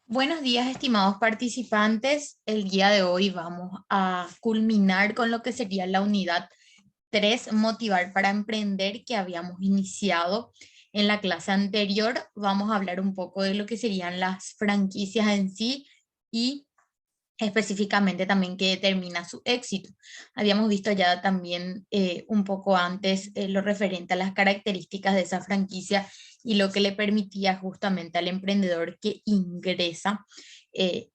Buenos días, estimados participantes. El día de hoy vamos a culminar con lo que sería la unidad 3, motivar para emprender, que habíamos iniciado en la clase anterior. Vamos a hablar un poco de lo que serían las franquicias en sí y específicamente también qué determina su éxito. Habíamos visto ya también un poco antes lo referente a las características de esa franquicia y lo que le permitía justamente al emprendedor que ingresa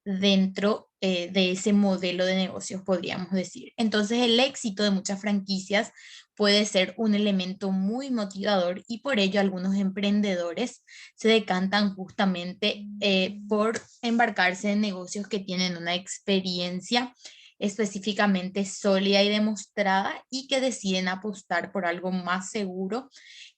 dentro de ese modelo de negocios, podríamos decir. Entonces, el éxito de muchas franquicias puede ser un elemento muy motivador y por ello algunos emprendedores se decantan justamente por embarcarse en negocios que tienen una experiencia específicamente sólida y demostrada y que deciden apostar por algo más seguro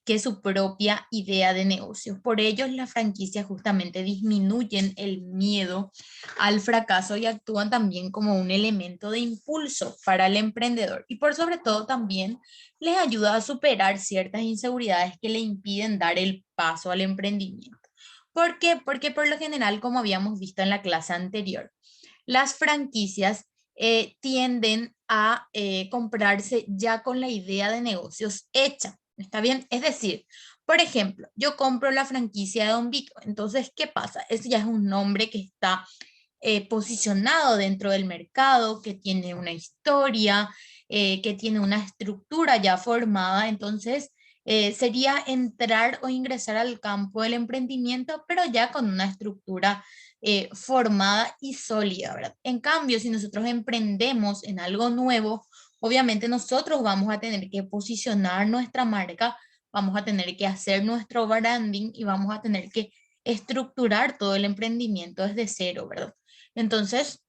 que su propia idea de negocios. Por ello, las franquicias justamente disminuyen el miedo al fracaso y actúan también como un elemento de impulso para el emprendedor y por sobre todo también les ayuda a superar ciertas inseguridades que le impiden dar el paso al emprendimiento. ¿Por qué? Porque por lo general, como habíamos visto en la clase anterior, las franquicias tienden a comprarse ya con la idea de negocios hecha. ¿Está bien? Es decir, por ejemplo, yo compro la franquicia de Don Vito. Entonces, ¿qué pasa? Eso ya es un nombre que está posicionado dentro del mercado, que tiene una historia, que tiene una estructura ya formada. Entonces, sería entrar o ingresar al campo del emprendimiento, pero ya con una estructura formada y sólida, ¿verdad? En cambio, si nosotros emprendemos en algo nuevo, obviamente nosotros vamos a tener que posicionar nuestra marca, vamos a tener que hacer nuestro branding y vamos a tener que estructurar todo el emprendimiento desde cero, ¿verdad? Entonces,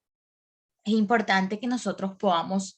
es importante que nosotros podamos,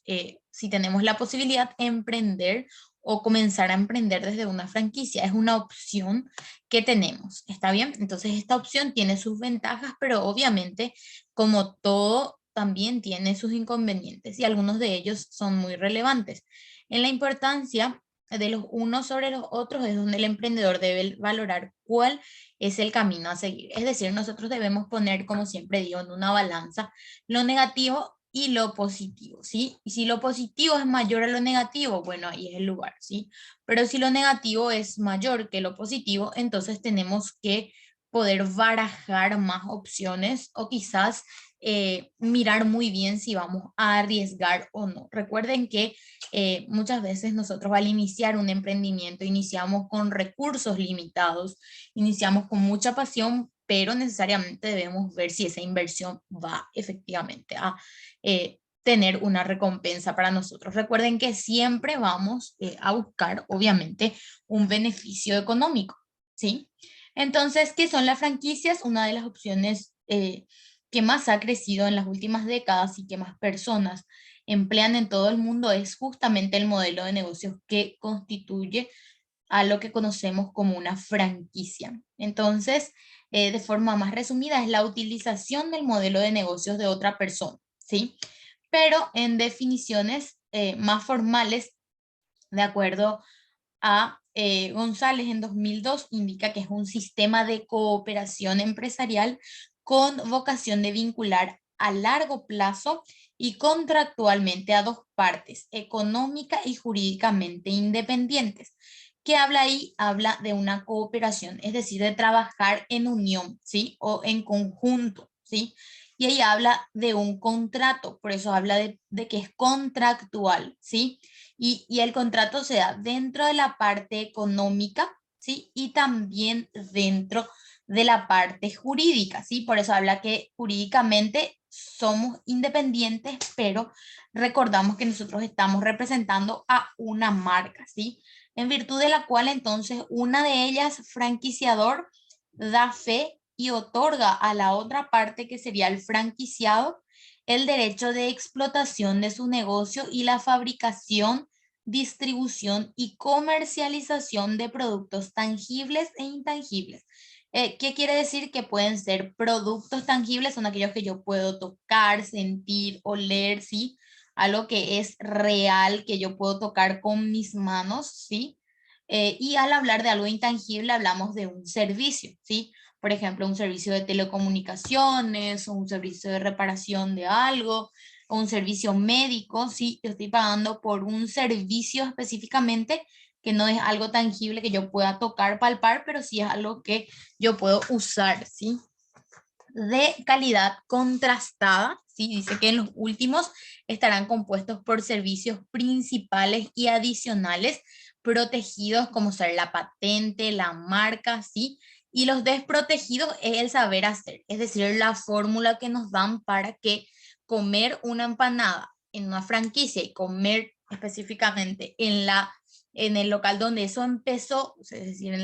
si tenemos la posibilidad, emprender o comenzar a emprender desde una franquicia. Es una opción que tenemos, ¿está bien? Entonces, esta opción tiene sus ventajas, pero obviamente, como todo, también tiene sus inconvenientes y algunos de ellos son muy relevantes. En la importancia de los unos sobre los otros es donde el emprendedor debe valorar cuál es el camino a seguir. Es decir, nosotros debemos poner, como siempre digo, en una balanza lo negativo y lo positivo, ¿sí? Y si lo positivo es mayor a lo negativo, bueno, ahí es el lugar, ¿sí? Pero si lo negativo es mayor que lo positivo, entonces tenemos que poder barajar más opciones o quizás mirar muy bien si vamos a arriesgar o no. Recuerden que muchas veces nosotros al iniciar un emprendimiento iniciamos con recursos limitados, iniciamos con mucha pasión, pero necesariamente debemos ver si esa inversión va efectivamente a tener una recompensa para nosotros. Recuerden que siempre vamos a buscar, obviamente, un beneficio económico, ¿sí? Entonces, ¿qué son las franquicias? Una de las opciones que más ha crecido en las últimas décadas y que más personas emplean en todo el mundo es justamente el modelo de negocios que constituye a lo que conocemos como una franquicia. Entonces, de forma más resumida, es la utilización del modelo de negocios de otra persona, ¿sí? Pero en definiciones más formales, de acuerdo a González en 2002, indica que es un sistema de cooperación empresarial con vocación de vincular a largo plazo y contractualmente a dos partes, económica y jurídicamente independientes. ¿Qué habla ahí? Habla de una cooperación, es decir, de trabajar en unión, ¿sí? O en conjunto, ¿sí? Y ahí habla de un contrato, por eso habla de que es contractual, ¿sí? Y el contrato se da dentro de la parte económica, ¿sí? Y también dentro de la parte jurídica, ¿sí? Por eso habla que jurídicamente somos independientes, pero recordamos que nosotros estamos representando a una marca, ¿sí? En virtud de la cual entonces una de ellas, franquiciador, da fe y otorga a la otra parte, que sería el franquiciado, el derecho de explotación de su negocio y la fabricación, distribución y comercialización de productos tangibles e intangibles. ¿Qué quiere decir? Que pueden ser productos tangibles, son aquellos que yo puedo tocar, sentir, oler, ¿sí? Algo que es real, que yo puedo tocar con mis manos, ¿sí? Y al hablar de algo intangible hablamos de un servicio, ¿sí? Por ejemplo, un servicio de telecomunicaciones o un servicio de reparación de algo o un servicio médico, ¿sí? Yo estoy pagando por un servicio específicamente que no es algo tangible que yo pueda tocar, palpar, pero sí es algo que yo puedo usar, ¿sí? De calidad contrastada, ¿sí? Dice que en los últimos estarán compuestos por servicios principales y adicionales protegidos como ser la patente, la marca, ¿sí? Y los desprotegidos es el saber hacer, es decir, la fórmula que nos dan para que comer una empanada en una franquicia y comer específicamente en el local donde eso empezó, es decir,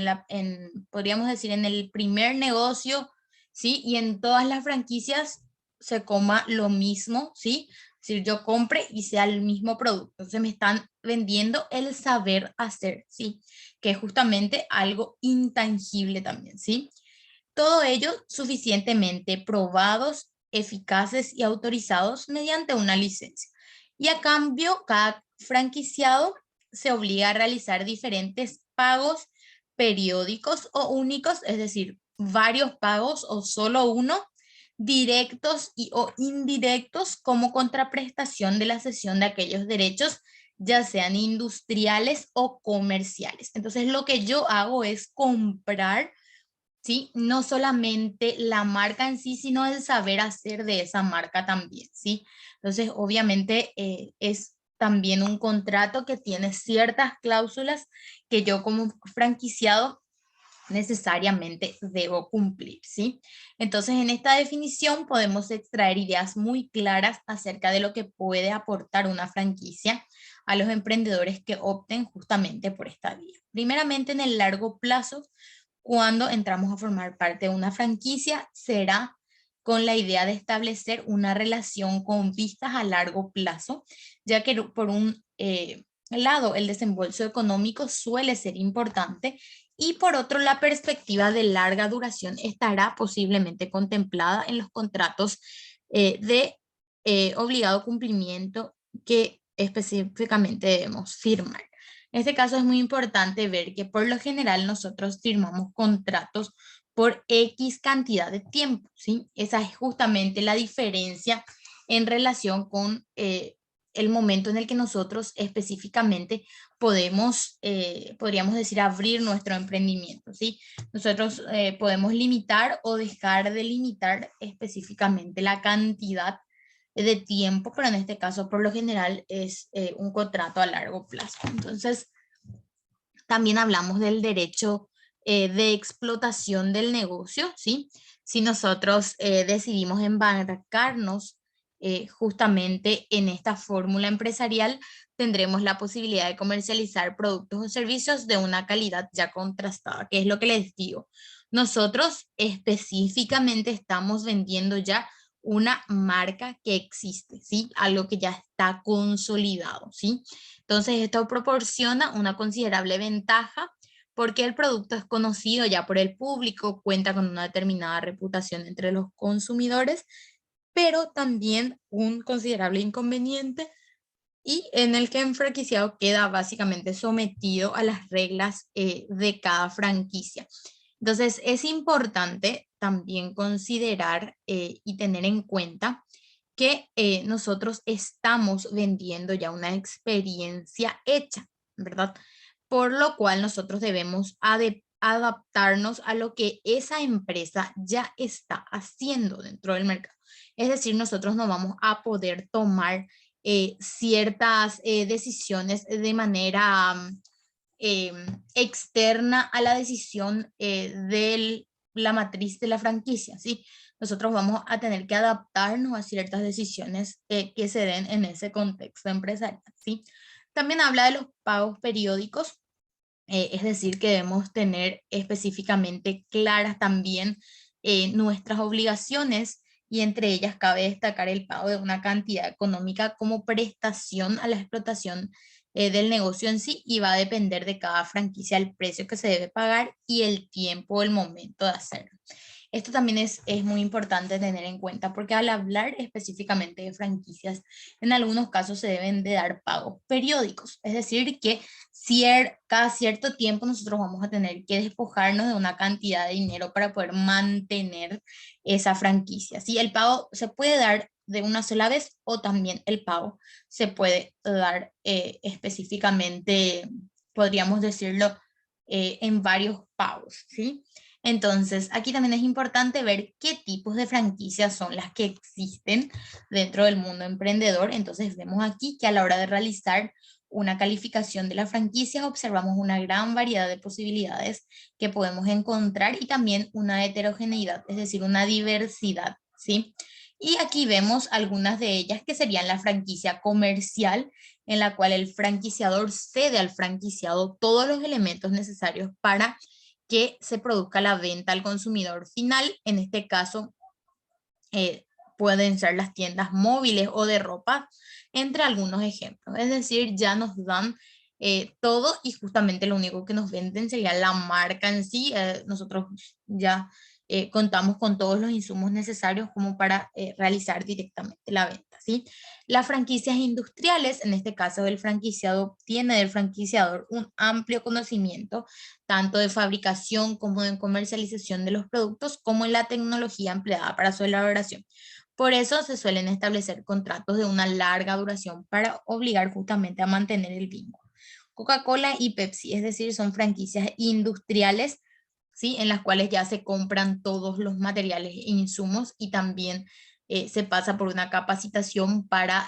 podríamos decir en el primer negocio, ¿sí? Y en todas las franquicias se coma lo mismo, ¿sí? Es decir, yo compre y sea el mismo producto. Entonces me están vendiendo el saber hacer, ¿sí? Que es justamente algo intangible también, ¿sí? Todo ello suficientemente probados, eficaces y autorizados mediante una licencia. Y a cambio, cada franquiciado se obliga a realizar diferentes pagos periódicos o únicos, es decir, varios pagos o solo uno, directos y o indirectos como contraprestación de la cesión de aquellos derechos, ya sean industriales o comerciales. Entonces, lo que yo hago es comprar, ¿sí? No solamente la marca en sí, sino el saber hacer de esa marca también, ¿sí? Entonces, obviamente, es también un contrato que tiene ciertas cláusulas que yo como franquiciado necesariamente debo cumplir, ¿sí? Entonces, en esta definición podemos extraer ideas muy claras acerca de lo que puede aportar una franquicia a los emprendedores que opten justamente por esta vía. Primeramente, en el largo plazo, cuando entramos a formar parte de una franquicia, será con la idea de establecer una relación con vistas a largo plazo, ya que por un lado el desembolso económico suele ser importante y por otro la perspectiva de larga duración estará posiblemente contemplada en los contratos de obligado cumplimiento que específicamente debemos firmar. En este caso es muy importante ver que por lo general nosotros firmamos contratos por X cantidad de tiempo, ¿sí? Esa es justamente la diferencia en relación con el momento en el que nosotros específicamente podríamos decir, abrir nuestro emprendimiento, ¿sí? Nosotros podemos limitar o dejar de limitar específicamente la cantidad de tiempo, pero en este caso por lo general es un contrato a largo plazo. Entonces, también hablamos del derecho de explotación del negocio, ¿sí? Si nosotros decidimos embarcarnos justamente en esta fórmula empresarial, tendremos la posibilidad de comercializar productos o servicios de una calidad ya contrastada, que es lo que les digo. Nosotros específicamente estamos vendiendo ya una marca que existe, ¿sí? Algo que ya está consolidado, ¿sí? Entonces, esto proporciona una considerable ventaja porque el producto es conocido ya por el público, cuenta con una determinada reputación entre los consumidores, pero también un considerable inconveniente y en el que el franquiciado queda básicamente sometido a las reglas de cada franquicia. Entonces, es importante también considerar y tener en cuenta que nosotros estamos vendiendo ya una experiencia hecha, ¿verdad? Por lo cual nosotros debemos adaptarnos a lo que esa empresa ya está haciendo dentro del mercado. Es decir, nosotros no vamos a poder tomar ciertas decisiones de manera eh, externa a la decisión de la matriz de la franquicia, ¿sí? Nosotros vamos a tener que adaptarnos a ciertas decisiones que se den en ese contexto empresarial, ¿sí? También habla de los pagos periódicos, es decir, que debemos tener específicamente claras también nuestras obligaciones y entre ellas cabe destacar el pago de una cantidad económica como prestación a la explotación del negocio en sí y va a depender de cada franquicia el precio que se debe pagar y el tiempo, el momento de hacerlo. Esto también es muy importante tener en cuenta porque al hablar específicamente de franquicias, en algunos casos se deben de dar pagos periódicos, es decir, que cada cierto tiempo nosotros vamos a tener que despojarnos de una cantidad de dinero para poder mantener esa franquicia. ¿Sí? El pago se puede dar de una sola vez o también el pago se puede dar específicamente, podríamos decirlo, en varios pagos, ¿sí? Entonces, aquí también es importante ver qué tipos de franquicias son las que existen dentro del mundo emprendedor. Entonces, vemos aquí que a la hora de realizar una calificación de las franquicias observamos una gran variedad de posibilidades que podemos encontrar y también una heterogeneidad, es decir, una diversidad, ¿sí? Y aquí vemos algunas de ellas que serían la franquicia comercial, en la cual el franquiciador cede al franquiciado todos los elementos necesarios para que se produzca la venta al consumidor final. En este caso, pueden ser las tiendas móviles o de ropa, entre algunos ejemplos. Es decir, ya nos dan todo y justamente lo único que nos venden sería la marca en sí. Nosotros ya contamos con todos los insumos necesarios como para realizar directamente la venta, ¿sí? Las franquicias industriales, en este caso el franquiciado obtiene del franquiciador un amplio conocimiento tanto de fabricación como de comercialización de los productos, como en la tecnología empleada para su elaboración. Por eso se suelen establecer contratos de una larga duración para obligar justamente a mantener el vínculo. Coca-Cola y Pepsi, es decir, son franquicias industriales, ¿sí? En las cuales ya se compran todos los materiales e insumos y también se pasa por una capacitación para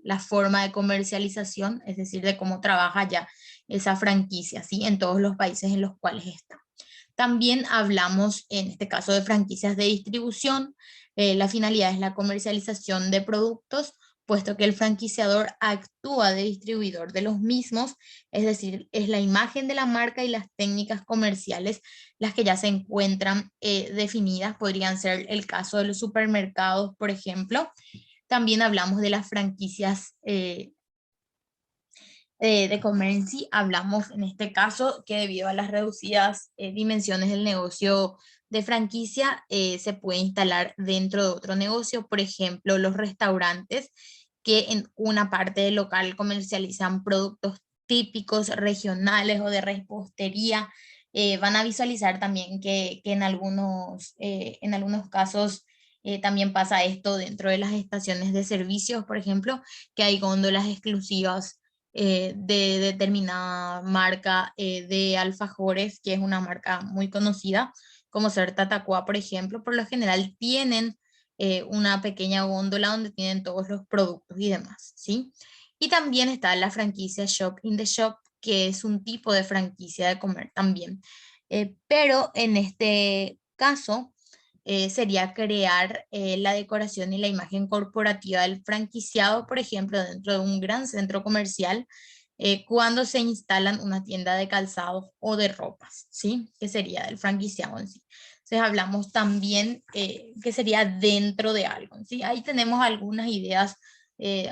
la forma de comercialización, es decir, de cómo trabaja ya esa franquicia, ¿sí? En todos los países en los cuales está. También hablamos, en este caso, de franquicias de distribución. La finalidad es la comercialización de productos, puesto que el franquiciador actúa de distribuidor de los mismos, es decir, es la imagen de la marca y las técnicas comerciales las que ya se encuentran definidas. Podrían ser el caso de los supermercados, por ejemplo. También hablamos de las franquicias de Comenci, hablamos en este caso que debido a las reducidas dimensiones del negocio de franquicia, se puede instalar dentro de otro negocio, por ejemplo, los restaurantes que en una parte del local comercializan productos típicos regionales o de repostería. Van a visualizar también que en algunos casos también pasa esto dentro de las estaciones de servicios, por ejemplo, que hay góndolas exclusivas de determinada marca de alfajores, que es una marca muy conocida, como ser Tatacoa, por ejemplo. Por lo general tienen una pequeña góndola donde tienen todos los productos y demás, ¿sí? Y también está la franquicia Shop in the Shop, que es un tipo de franquicia de comer también. Pero en este caso, sería crear la decoración y la imagen corporativa del franquiciado, por ejemplo, dentro de un gran centro comercial, cuando se instalan una tienda de calzados o de ropas, ¿sí? Que sería del franquiciado en sí. Entonces hablamos también que sería dentro de algo, ¿sí? Ahí tenemos algunas ideas,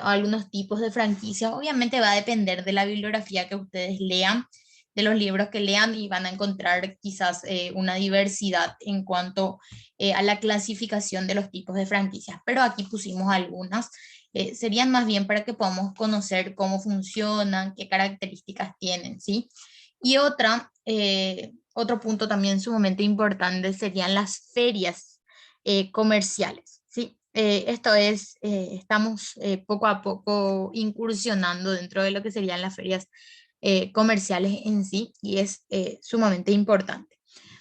algunos tipos de franquicias. Obviamente va a depender de la bibliografía que ustedes lean, de los libros que lean, y van a encontrar quizás una diversidad en cuanto a la clasificación de los tipos de franquicias, pero aquí pusimos algunas. Serían más bien para que podamos conocer cómo funcionan, qué características tienen, ¿sí? Y otro punto también sumamente importante serían las ferias comerciales, ¿sí? Esto es, estamos poco a poco incursionando dentro de lo que serían las ferias comerciales en sí, y es sumamente importante.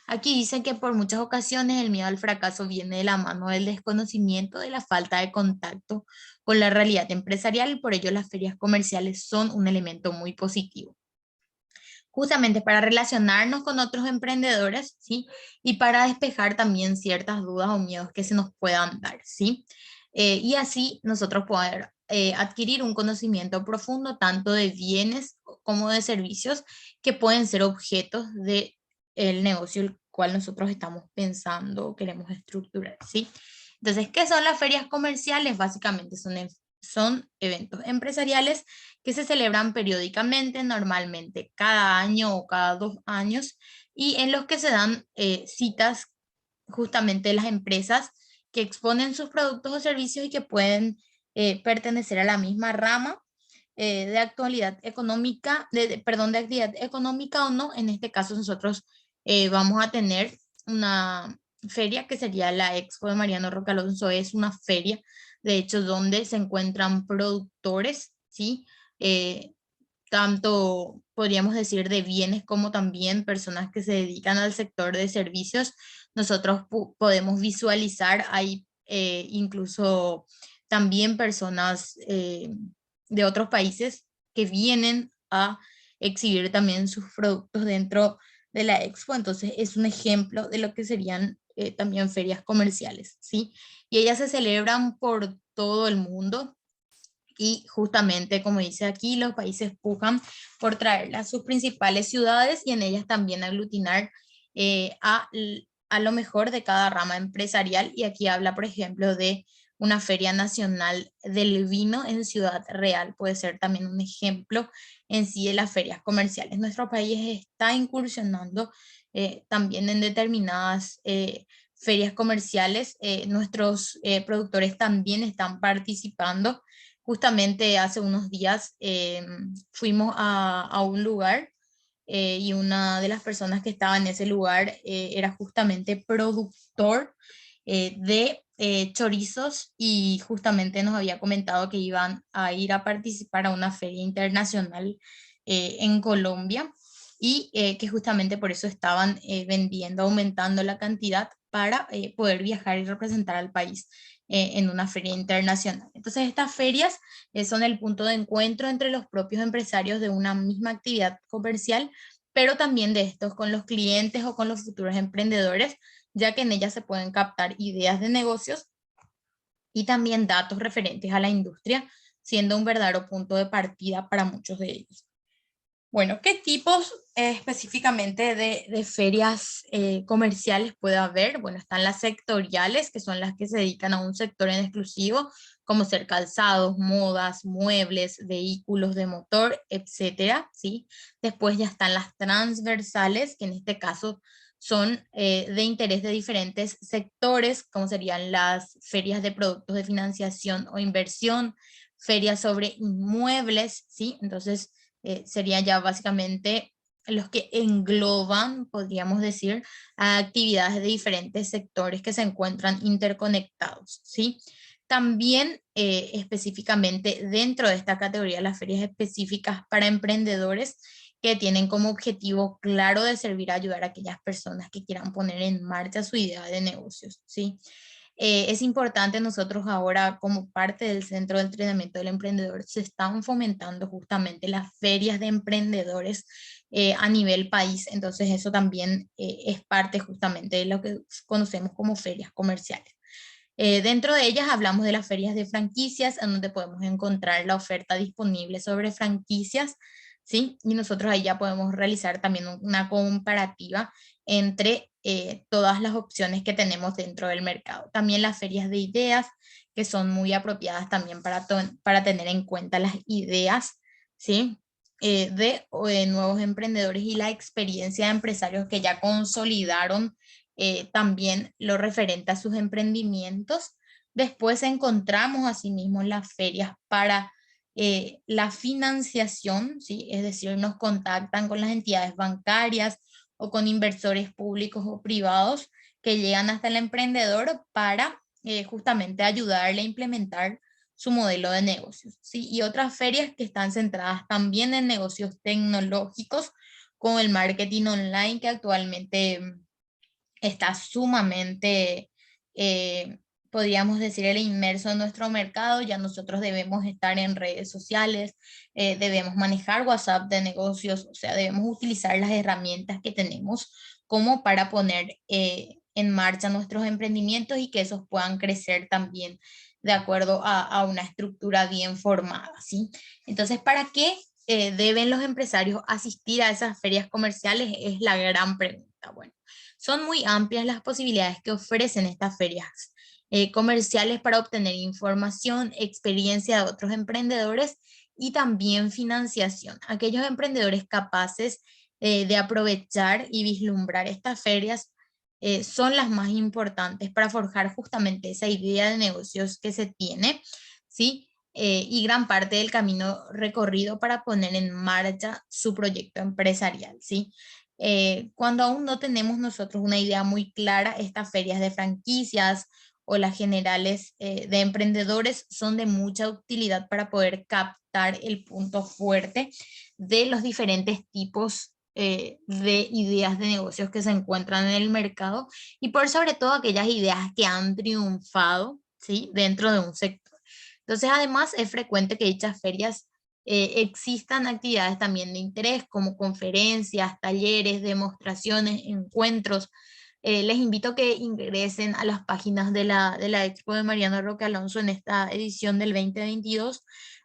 Aquí dice que por muchas ocasiones el miedo al fracaso viene de la mano del desconocimiento, de la falta de contacto con la realidad empresarial, y por ello las ferias comerciales son un elemento muy positivo, justamente para relacionarnos con otros emprendedores, ¿sí? Y para despejar también ciertas dudas o miedos que se nos puedan dar, ¿sí? Y así nosotros poder adquirir un conocimiento profundo tanto de bienes como de servicios que pueden ser objetos de el negocio el cual nosotros estamos pensando o queremos estructurar, ¿sí? Entonces, ¿qué son las ferias comerciales? Básicamente son eventos empresariales que se celebran periódicamente, normalmente cada año o cada 2 años, y en los que se dan citas justamente las empresas que exponen sus productos o servicios y que pueden pertenecer a la misma rama de actualidad económica, perdón, de actividad económica o no. En este caso nosotros vamos a tener una feria que sería la Expo de Mariano Roca Alonso. Es una feria, de hecho, donde se encuentran productores, ¿sí? Eh, Tanto podríamos decir de bienes como también personas que se dedican al sector de servicios. Nosotros podemos visualizar, hay incluso también personas de otros países que vienen a exhibir también sus productos dentro de la expo. Entonces es un ejemplo de lo que serían también ferias comerciales, ¿sí? Y ellas se celebran por todo el mundo. Y justamente, como dice aquí, los países pujan por traerlas a sus principales ciudades y en ellas también aglutinar a lo mejor de cada rama empresarial. Y aquí habla, por ejemplo, de una feria nacional del vino en Ciudad Real. Puede ser también un ejemplo en sí de las ferias comerciales. Nuestro país está incursionando también en determinadas ferias comerciales. Nuestros productores también están participando. Justamente hace unos días fuimos a un lugar y una de las personas que estaba en ese lugar era justamente productor de chorizos y justamente nos había comentado que iban a ir a participar a una feria internacional en Colombia y que justamente por eso estaban vendiendo, aumentando la cantidad para poder viajar y representar al país en una feria internacional. Entonces estas ferias son el punto de encuentro entre los propios empresarios de una misma actividad comercial, pero también de estos con los clientes o con los futuros emprendedores, ya que en ellas se pueden captar ideas de negocios y también datos referentes a la industria, siendo un verdadero punto de partida para muchos de ellos. Bueno, ¿qué tipos específicamente de ferias comerciales puede haber? Bueno, están las sectoriales, que son las que se dedican a un sector en exclusivo, como ser calzados, modas, muebles, vehículos de motor, etcétera, ¿sí? Después ya están las transversales, que en este caso son de interés de diferentes sectores, como serían las ferias de productos de financiación o inversión, ferias sobre inmuebles, ¿sí? Entonces, serían ya básicamente los que engloban, podríamos decir, a actividades de diferentes sectores que se encuentran interconectados, ¿sí? También específicamente dentro de esta categoría, las ferias específicas para emprendedores que tienen como objetivo claro de servir a ayudar a aquellas personas que quieran poner en marcha su idea de negocios, ¿sí? Es importante nosotros ahora como parte del Centro de Entrenamiento del Emprendedor, se están fomentando justamente las ferias de emprendedores a nivel país, entonces eso también es parte justamente de lo que conocemos como ferias comerciales. Dentro de ellas hablamos de las ferias de franquicias, en donde podemos encontrar la oferta disponible sobre franquicias, ¿sí? Y nosotros ahí ya podemos realizar también una comparativa entre todas las opciones que tenemos dentro del mercado. También las ferias de ideas, que son muy apropiadas también para tener en cuenta las ideas, ¿sí? De nuevos emprendedores y la experiencia de empresarios que ya consolidaron también lo referente a sus emprendimientos. Después encontramos asimismo las ferias para la financiación, ¿sí? Es decir, nos contactan con las entidades bancarias o con inversores públicos o privados que llegan hasta el emprendedor para justamente ayudarle a implementar su modelo de negocios, ¿sí? Y otras ferias que están centradas también en negocios tecnológicos, como el marketing online, que actualmente está sumamente, eh, podríamos decir, el inmerso en nuestro mercado. Ya nosotros debemos estar en redes sociales, debemos manejar WhatsApp de negocios, o sea, debemos utilizar las herramientas que tenemos como para poner en marcha nuestros emprendimientos y que esos puedan crecer también de acuerdo a una estructura bien formada, ¿sí? Entonces, ¿para qué deben los empresarios asistir a esas ferias comerciales? Es la gran pregunta. Bueno, son muy amplias las posibilidades que ofrecen estas ferias comerciales para obtener información, experiencia de otros emprendedores y también financiación. Aquellos emprendedores capaces de aprovechar y vislumbrar estas ferias son las más importantes para forjar justamente esa idea de negocios que se tiene, ¿sí? Y gran parte del camino recorrido para poner en marcha su proyecto empresarial, ¿sí? Cuando aún no tenemos nosotros una idea muy clara, estas ferias de franquicias o las generales de emprendedores son de mucha utilidad para poder captar el punto fuerte de los diferentes tipos de ideas de negocios que se encuentran en el mercado y por sobre todo aquellas ideas que han triunfado, ¿sí? Dentro de un sector. Entonces, además, es frecuente que dichas ferias existan actividades también de interés como conferencias, talleres, demostraciones, encuentros. Les invito a que ingresen a las páginas de la Expo de Mariano Roque Alonso en esta edición del 2022.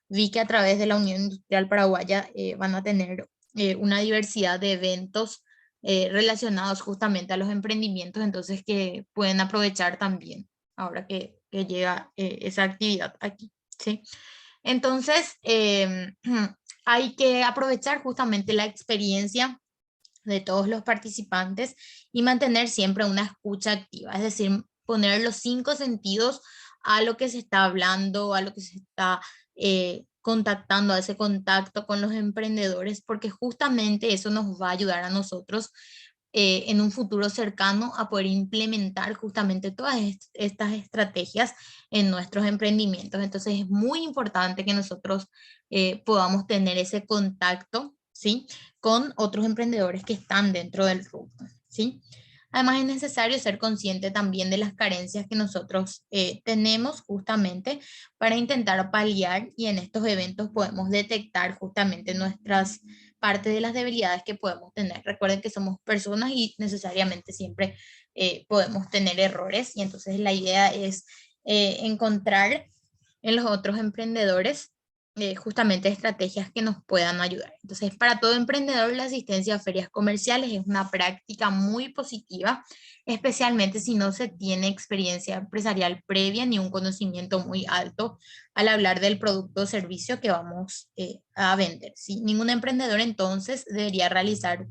Vi que a través de la Unión Industrial Paraguaya van a tener una diversidad de eventos relacionados justamente a los emprendimientos, entonces que pueden aprovechar también ahora que llega esa actividad aquí, ¿sí? Entonces, hay que aprovechar justamente la experiencia de todos los participantes y mantener siempre una escucha activa, es decir, poner los 5 sentidos a lo que se está hablando, a lo que se está contactando, a ese contacto con los emprendedores, porque justamente eso nos va a ayudar a nosotros en un futuro cercano a poder implementar justamente todas estas estrategias en nuestros emprendimientos. Entonces es muy importante que nosotros podamos tener ese contacto, ¿sí? Con otros emprendedores que están dentro del rubro, ¿sí? Además es necesario ser consciente también de las carencias que nosotros tenemos justamente para intentar paliar y en estos eventos podemos detectar justamente nuestras partes de las debilidades que podemos tener. Recuerden que somos personas y necesariamente siempre podemos tener errores y entonces la idea es encontrar en los otros emprendedores justamente estrategias que nos puedan ayudar. Entonces, para todo emprendedor, la asistencia a ferias comerciales es una práctica muy positiva, especialmente si no se tiene experiencia empresarial previa ni un conocimiento muy alto al hablar del producto o servicio que vamos a vender, ¿sí? Ningún emprendedor entonces debería realizar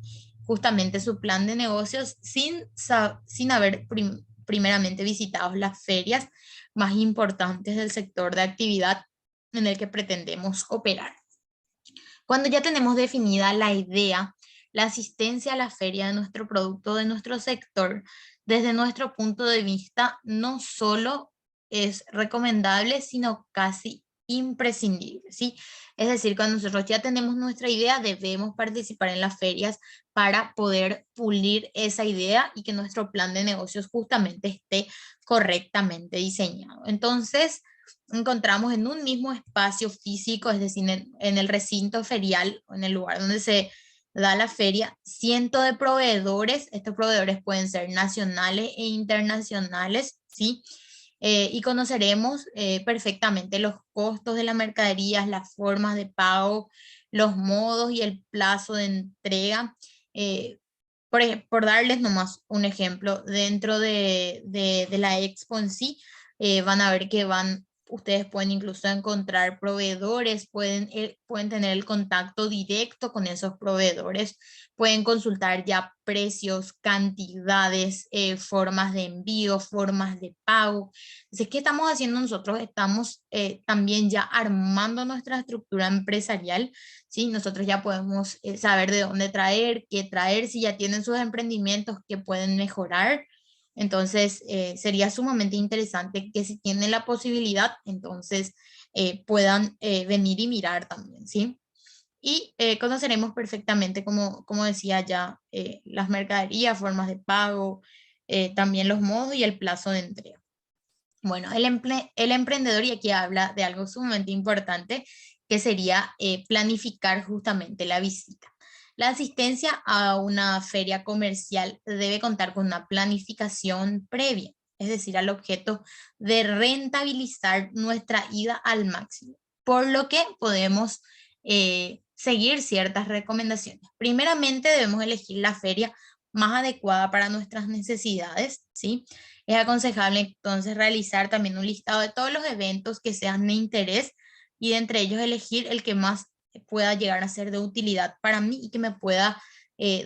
justamente su plan de negocios sin haber primeramente visitado las ferias más importantes del sector de actividad en el que pretendemos operar. Cuando ya tenemos definida la idea, la asistencia a la feria de nuestro producto, de nuestro sector, desde nuestro punto de vista, no solo es recomendable, sino casi imprescindible, ¿sí? Es decir, cuando nosotros ya tenemos nuestra idea, debemos participar en las ferias para poder pulir esa idea y que nuestro plan de negocios justamente esté correctamente diseñado. Entonces, encontramos en un mismo espacio físico, es decir, en el recinto ferial, en el lugar donde se da la feria, cientos de proveedores. Estos proveedores pueden ser nacionales e internacionales, ¿sí? Y conoceremos perfectamente los costos de las mercaderías, las formas de pago, los modos y el plazo de entrega. Eh, por darles nomás un ejemplo, dentro de la expo en sí, van a ver que ustedes pueden incluso encontrar proveedores, pueden tener el contacto directo con esos proveedores, pueden consultar ya precios, cantidades, formas de envío, formas de pago. Entonces, ¿qué estamos haciendo nosotros? Estamos también ya armando nuestra estructura empresarial, ¿sí? Nosotros ya podemos saber de dónde traer, qué traer, si ya tienen sus emprendimientos que pueden mejorar. Entonces, sería sumamente interesante que si tienen la posibilidad, entonces puedan venir y mirar también, ¿sí? Y conoceremos perfectamente, como decía ya, las mercaderías, formas de pago, también los modos y el plazo de entrega. Bueno, el emprendedor, y aquí habla de algo sumamente importante, que sería planificar justamente la visita. La asistencia a una feria comercial debe contar con una planificación previa, es decir, al objeto de rentabilizar nuestra ida al máximo, por lo que podemos seguir ciertas recomendaciones. Primeramente, debemos elegir la feria más adecuada para nuestras necesidades, ¿sí? Es aconsejable entonces realizar también un listado de todos los eventos que sean de interés y de entre ellos elegir el que más pueda llegar a ser de utilidad para mí y que me pueda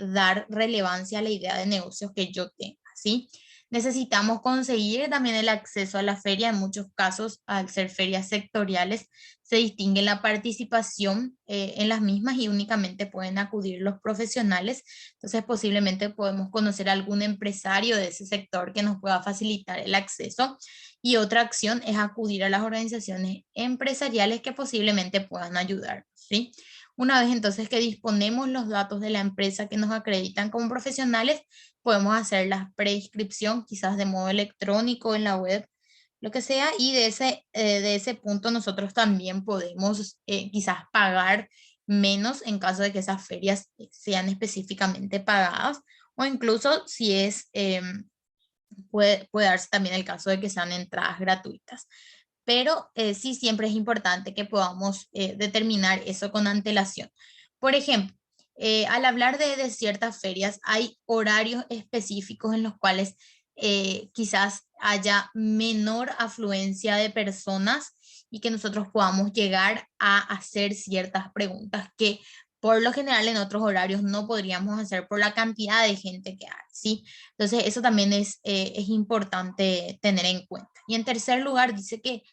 dar relevancia a la idea de negocios que yo tenga, ¿sí? Necesitamos conseguir también el acceso a la feria. En muchos casos, al ser ferias sectoriales, se distingue la participación en las mismas y únicamente pueden acudir los profesionales. Entonces, posiblemente podemos conocer a algún empresario de ese sector que nos pueda facilitar el acceso. Y otra acción es acudir a las organizaciones empresariales que posiblemente puedan ayudar, ¿sí? Una vez entonces que disponemos los datos de la empresa que nos acreditan como profesionales, podemos hacer la preinscripción quizás de modo electrónico en la web, lo que sea, y de ese punto nosotros también podemos quizás pagar menos en caso de que esas ferias sean específicamente pagadas, o incluso si es, puede darse también el caso de que sean entradas gratuitas. Pero sí siempre es importante que podamos determinar eso con antelación. Por ejemplo, al hablar de ciertas ferias, hay horarios específicos en los cuales quizás haya menor afluencia de personas y que nosotros podamos llegar a hacer ciertas preguntas que por lo general en otros horarios no podríamos hacer por la cantidad de gente que hay, ¿sí? Entonces eso también es importante tener en cuenta. Y en tercer lugar, dice que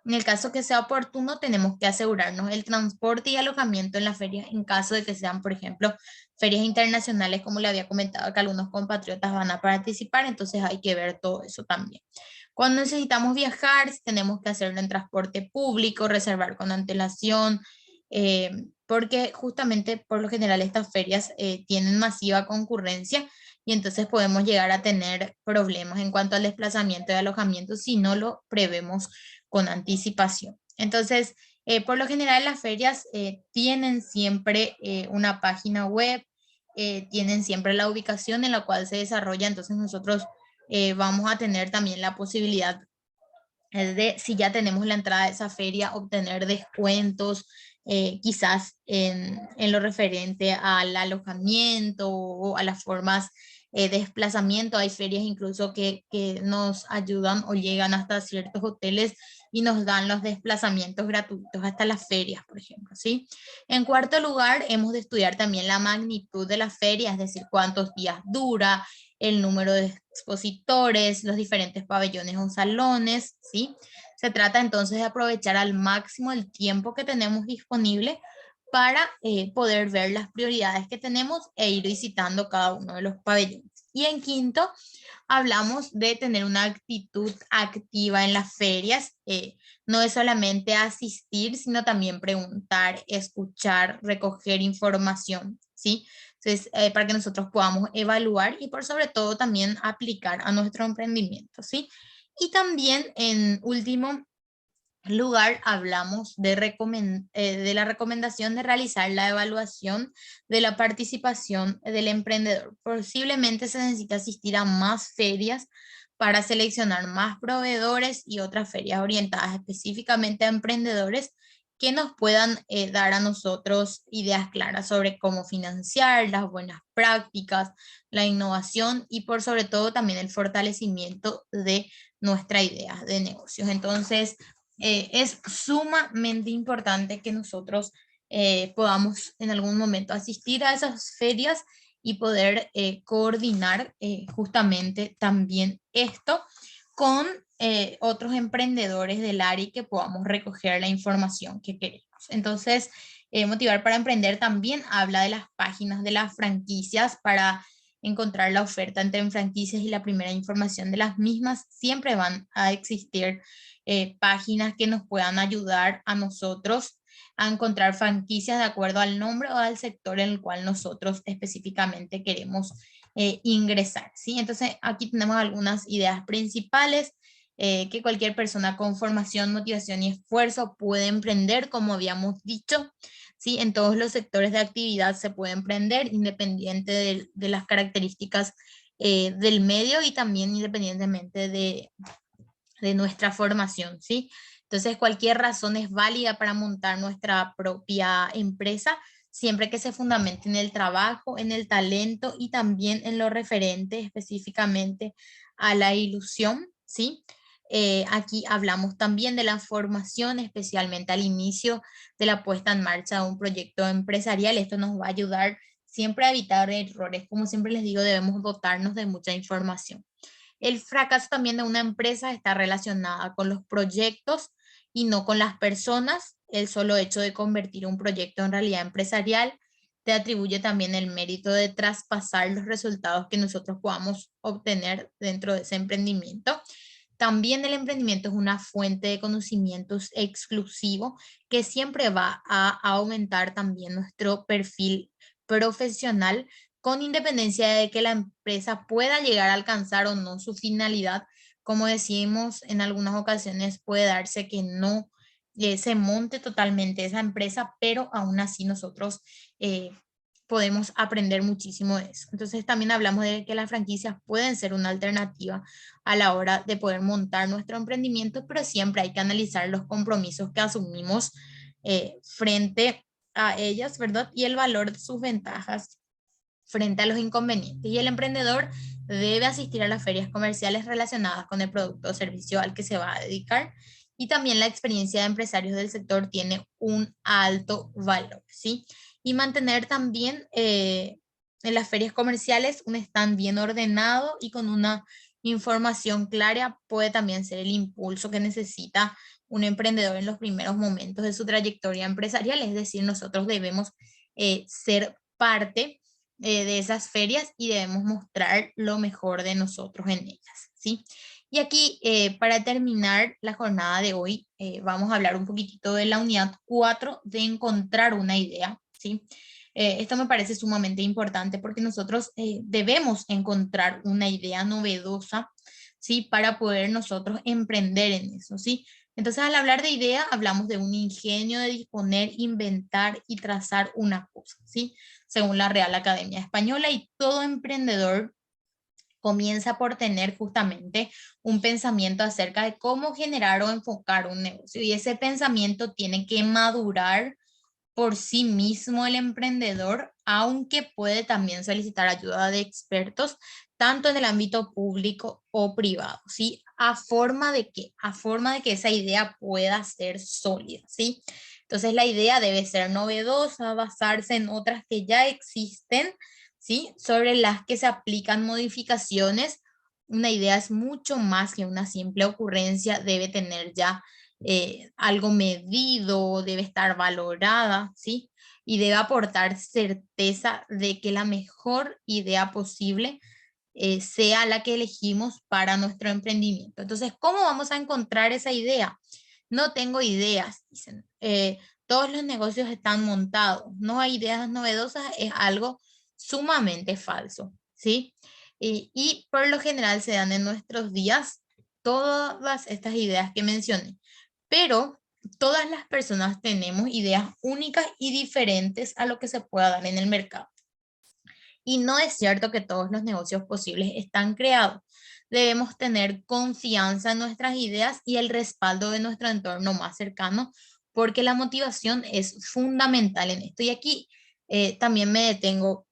en el caso que sea oportuno, tenemos que asegurarnos el transporte y alojamiento en las ferias en caso de que sean, por ejemplo, ferias internacionales, como le había comentado que algunos compatriotas van a participar, entonces hay que ver todo eso también. Cuando necesitamos viajar, si tenemos que hacerlo en transporte público, reservar con antelación, eh, porque justamente por lo general estas ferias tienen masiva concurrencia y entonces podemos llegar a tener problemas en cuanto al desplazamiento y alojamiento si no lo prevemos con anticipación. Entonces, por lo general las ferias tienen siempre una página web, tienen siempre la ubicación en la cual se desarrolla, entonces nosotros vamos a tener también la posibilidad de, si ya tenemos la entrada de esa feria, obtener descuentos, quizás en lo referente al alojamiento o a las formas de desplazamiento. Hay ferias incluso que nos ayudan o llegan hasta ciertos hoteles y nos dan los desplazamientos gratuitos hasta las ferias, por ejemplo, ¿sí? En cuarto lugar, hemos de estudiar también la magnitud de la feria, es decir, cuántos días dura, el número de expositores, los diferentes pabellones o salones, ¿sí? Se trata entonces de aprovechar al máximo el tiempo que tenemos disponible para poder ver las prioridades que tenemos e ir visitando cada uno de los pabellones. Y en quinto, hablamos de tener una actitud activa en las ferias. No es solamente asistir, sino también preguntar, escuchar, recoger información, ¿sí? Entonces, para que nosotros podamos evaluar y por sobre todo también aplicar a nuestro emprendimiento, ¿sí? Y también en último lugar hablamos de la recomendación de realizar la evaluación de la participación del emprendedor. Posiblemente se necesita asistir a más ferias para seleccionar más proveedores y otras ferias orientadas específicamente a emprendedores que nos puedan dar a nosotros ideas claras sobre cómo financiar, las buenas prácticas, la innovación y por sobre todo también el fortalecimiento de nuestra idea de negocios. Entonces, es sumamente importante que nosotros podamos en algún momento asistir a esas ferias y poder coordinar justamente también esto con otros emprendedores del área y que podamos recoger la información que queremos. Entonces, Motivar para Emprender también habla de las páginas de las franquicias para encontrar la oferta entre franquicias y la primera información de las mismas. Siempre van a existir páginas que nos puedan ayudar a nosotros a encontrar franquicias de acuerdo al nombre o al sector en el cual nosotros específicamente queremos ingresar, ¿sí? Entonces aquí tenemos algunas ideas principales que cualquier persona con formación, motivación y esfuerzo puede emprender, como habíamos dicho, ¿sí? En todos los sectores de actividad se puede emprender independiente de las características del medio y también independientemente de nuestra formación, ¿sí? Entonces, cualquier razón es válida para montar nuestra propia empresa, siempre que se fundamente en el trabajo, en el talento y también en lo referente específicamente a la ilusión, ¿sí? Aquí hablamos también de la formación, especialmente al inicio de la puesta en marcha de un proyecto empresarial. Esto nos va a ayudar siempre a evitar errores. Como siempre les digo, debemos dotarnos de mucha información. El fracaso también de una empresa está relacionada con los proyectos y no con las personas. El solo hecho de convertir un proyecto en realidad empresarial te atribuye también el mérito de traspasar los resultados que nosotros podamos obtener dentro de ese emprendimiento. También el emprendimiento es una fuente de conocimientos exclusivo que siempre va a aumentar también nuestro perfil profesional con independencia de que la empresa pueda llegar a alcanzar o no su finalidad. Como decimos en algunas ocasiones, puede darse que no se monte totalmente esa empresa, pero aún así nosotros eh, podemos aprender muchísimo de eso. Entonces también hablamos de que las franquicias pueden ser una alternativa a la hora de poder montar nuestro emprendimiento, pero siempre hay que analizar los compromisos que asumimos frente a ellas, ¿verdad? Y el valor de sus ventajas frente a los inconvenientes. Y el emprendedor debe asistir a las ferias comerciales relacionadas con el producto o servicio al que se va a dedicar. Y también la experiencia de empresarios del sector tiene un alto valor, ¿sí? Y mantener también en las ferias comerciales un stand bien ordenado y con una información clara puede también ser el impulso que necesita un emprendedor en los primeros momentos de su trayectoria empresarial. Es decir, nosotros debemos ser parte de esas ferias y debemos mostrar lo mejor de nosotros en ellas, ¿sí? Y aquí, para terminar la jornada de hoy, vamos a hablar un poquitito de la unidad 4 de encontrar una idea, ¿sí? Esto me parece sumamente importante porque nosotros debemos encontrar una idea novedosa, ¿sí? Para poder nosotros emprender en eso, ¿sí? Entonces, al hablar de idea, hablamos de un ingenio de disponer, inventar y trazar una cosa, ¿sí? Según la Real Academia Española, y todo emprendedor comienza por tener justamente un pensamiento acerca de cómo generar o enfocar un negocio. Y ese pensamiento tiene que madurar por sí mismo el emprendedor, aunque puede también solicitar ayuda de expertos, tanto en el ámbito público o privado, ¿sí? A forma de que, esa idea pueda ser sólida, ¿sí? Entonces la idea debe ser novedosa, basarse en otras que ya existen, ¿sí? Sobre las que se aplican modificaciones. Una idea es mucho más que una simple ocurrencia, debe tener ya algo medido, debe estar valorada, ¿sí? Y debe aportar certeza de que la mejor idea posible sea la que elegimos para nuestro emprendimiento. Entonces, ¿cómo vamos a encontrar esa idea? No tengo ideas, dicen. Todos los negocios están montados, no hay ideas novedosas, es algo sumamente falso, ¿sí? Y por lo general se dan en nuestros días todas estas ideas que mencioné, pero todas las personas tenemos ideas únicas y diferentes a lo que se pueda dar en el mercado. Y no es cierto que todos los negocios posibles están creados. Debemos tener confianza en nuestras ideas y el respaldo de nuestro entorno más cercano, porque la motivación es fundamental en esto. Y aquí también me detengo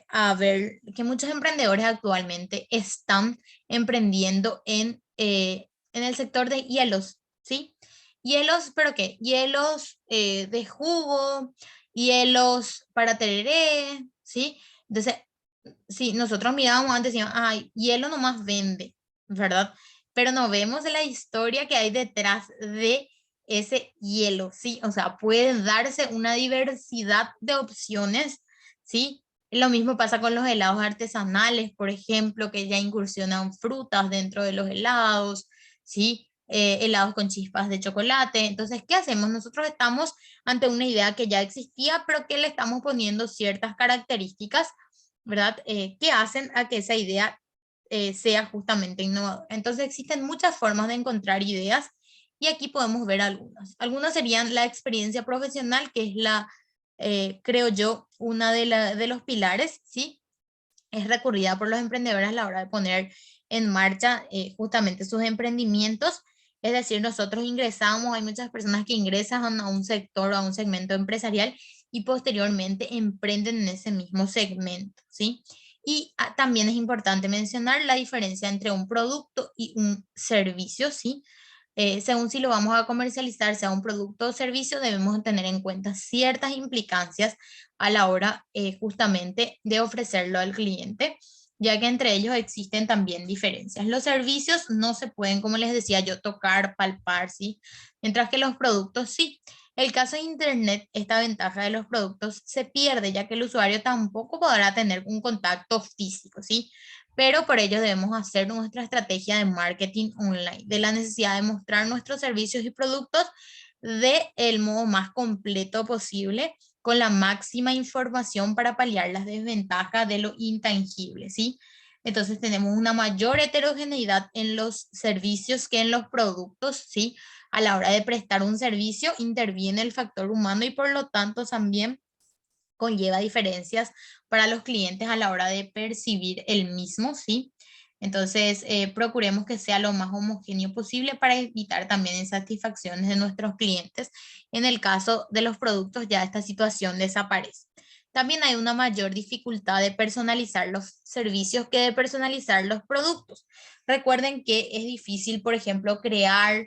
a ver que muchos emprendedores actualmente están emprendiendo en el sector de hielos, ¿sí? Hielos, ¿pero qué? Hielos de jugo, hielos para tereré, ¿sí? Entonces, sí, nosotros mirábamos antes y decíamos, ay, hielo nomás vende, ¿verdad? Pero no vemos la historia que hay detrás de ese hielo, ¿sí? O sea, puede darse una diversidad de opciones, ¿sí? Lo mismo pasa con los helados artesanales, por ejemplo, que ya incursionan frutas dentro de los helados, ¿sí? Helados con chispas de chocolate. Entonces, ¿qué hacemos? Nosotros estamos ante una idea que ya existía, pero que le estamos poniendo ciertas características, ¿verdad? Que hacen a que esa idea sea justamente innovadora. Entonces existen muchas formas de encontrar ideas y aquí podemos ver algunas. Algunas serían la experiencia profesional, que es creo yo, una de los pilares, ¿sí? Es recurrida por los emprendedores a la hora de poner en marcha justamente sus emprendimientos. Es decir, nosotros ingresamos, hay muchas personas que ingresan a un sector o a un segmento empresarial y posteriormente emprenden en ese mismo segmento, ¿sí? Y también es importante mencionar la diferencia entre un producto y un servicio, ¿sí? Según si lo vamos a comercializar, sea un producto o servicio, debemos tener en cuenta ciertas implicancias a la hora justamente de ofrecerlo al cliente. ya que entre ellos existen también diferencias. Los servicios no se pueden, como les decía yo, tocar, palpar, ¿sí? Mientras que los productos sí. El caso de Internet, esta ventaja de los productos se pierde, ya que el usuario tampoco podrá tener un contacto físico, ¿sí? Pero por ello debemos hacer nuestra estrategia de marketing online, de la necesidad de mostrar nuestros servicios y productos del modo más completo posible, con la máxima información para paliar las desventajas de lo intangible, ¿sí? Entonces tenemos una mayor heterogeneidad en los servicios que en los productos, ¿sí? A la hora de prestar un servicio interviene el factor humano y por lo tanto también conlleva diferencias para los clientes a la hora de percibir el mismo, ¿sí? Entonces, procuremos que sea lo más homogéneo posible para evitar también insatisfacciones de nuestros clientes. En el caso de los productos, ya esta situación desaparece. También hay una mayor dificultad de personalizar los servicios que de personalizar los productos. Recuerden que es difícil, por ejemplo, crear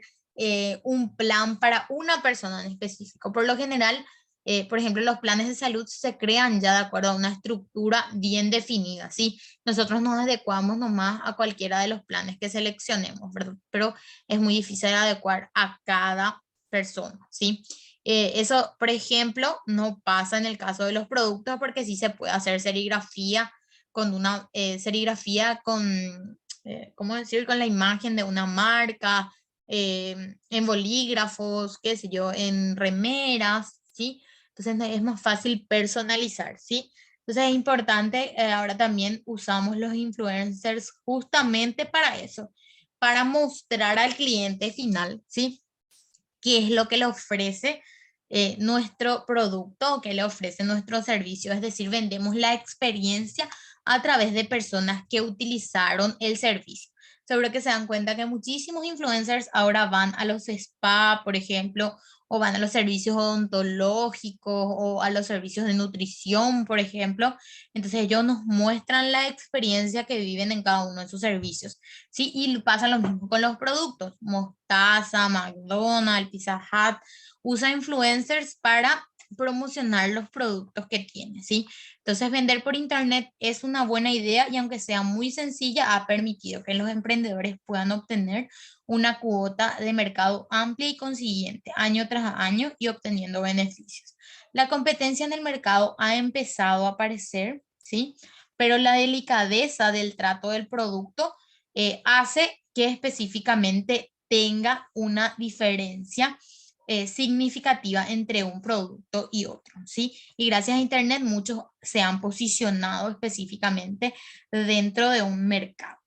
un plan para una persona en específico. Por lo general, por ejemplo, los planes de salud se crean ya de acuerdo a una estructura bien definida, ¿sí? Nosotros nos adecuamos nomás a cualquiera de los planes que seleccionemos, ¿verdad? Pero es muy difícil adecuar a cada persona, ¿sí? Eso, por ejemplo, no pasa en el caso de los productos porque sí se puede hacer serigrafía con una serigrafía con, ¿cómo decir? Con la imagen de una marca, en bolígrafos, qué sé yo, en remeras, ¿sí? Entonces es más fácil personalizar, ¿sí? Entonces es importante, ahora también usamos los influencers justamente para eso, para mostrar al cliente final, ¿sí? Qué es lo que le ofrece nuestro producto o qué le ofrece nuestro servicio. Es decir, vendemos la experiencia a través de personas que utilizaron el servicio. Seguro que se dan cuenta que muchísimos influencers ahora van a los spa, por ejemplo, o van a los servicios odontológicos o a los servicios de nutrición, por ejemplo. Entonces ellos nos muestran la experiencia que viven en cada uno de sus servicios. Sí, y pasa lo mismo con los productos. Mostaza, McDonald's, Pizza Hut, usa influencers para promocionar los productos que tiene, ¿sí? Entonces, vender por internet es una buena idea y aunque sea muy sencilla, ha permitido que los emprendedores puedan obtener una cuota de mercado amplia y consiguiente año tras año y obteniendo beneficios. La competencia en el mercado ha empezado a aparecer, ¿sí? Pero la delicadeza del trato del producto hace que específicamente tenga una diferencia significativa entre un producto y otro, ¿sí? Y gracias a Internet muchos se han posicionado específicamente dentro de un mercado.